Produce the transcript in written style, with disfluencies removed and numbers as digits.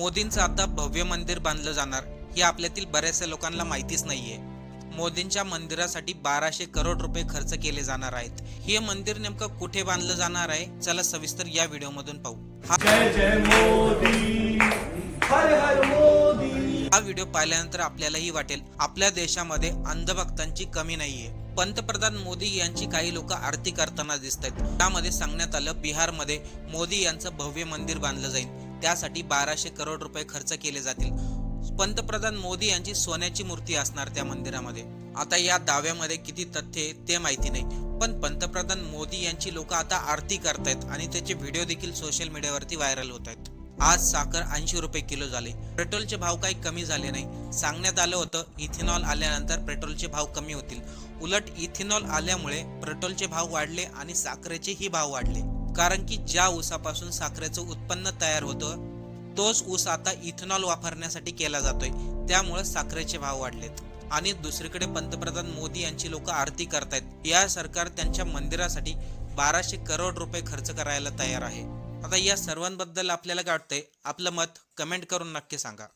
मोदींचं आता भव्य मंदिर बांधलं जाणार हे आपल्यातील बऱ्याचशा लोकांना माहितीच नाहीये. मोदींच्या मंदिरासाठी 1200 करोड रुपये खर्च केले जाणार आहेत. हे मंदिर नेमकं कुठे बांधलं जाणार आहे, चला सविस्तर या व्हिडिओमधून पाहू. जय जय मोदी, हर हर मोदी. हा व्हिडिओ पाहिल्यानंतर आपल्यालाही वाटेल आपल्या देशामध्ये अंधभक्तांची कमी नाहीये. पंतप्रधान मोदी यांची काही लोक आरती करताना दिसत आहेत. त्यामध्ये सांगण्यात आलं बिहारमध्ये मोदी यांचं भव्य मंदिर बांधलं जाईल. त्यासाठी 1200 करोड रुपये खर्च केले जातील. पंतप्रधान मोदी यांची सोन्याची मूर्ती असणार त्या मंदिरामध्ये. आता या दाव्यामध्ये किती तथ्य आहे ते माहिती नाही, पण पंतप्रधान मोदी यांची लोक आता आरती करतायत आणि त्याचे व्हिडिओ देखील सोशल मीडियावरती व्हायरल होत आहेत. आज साखर 80 रुपये किलो झाले. पेट्रोलचे भाव काही कमी झाले नाही. सांगण्यात आलं होतं इथेनॉल आल्यानंतर पेट्रोलचे भाव कमी होतील. उलट इथेनॉल आल्यामुळे पेट्रोलचे भाव वाढले आणि साखरेचेही भाव वाढले. कारण की ज्या ऊसापासून साखरेचं उत्पन्न तयार होतं तोच ऊस आता इथेनॉल वापरण्यासाठी केला जातोय. त्यामुळे साखरेचे भाव वाढलेत. आणि दुसरीकडे पंतप्रधान मोदी यांची लोक आरती करतायत. या सरकार त्यांच्या मंदिरासाठी 1200 करोड रुपये खर्च करायला तयार आहे. आता या सर्वांबद्दल आपल्याला काय वाटतंय? आपलं मत कमेंट करून नक्की सांगा.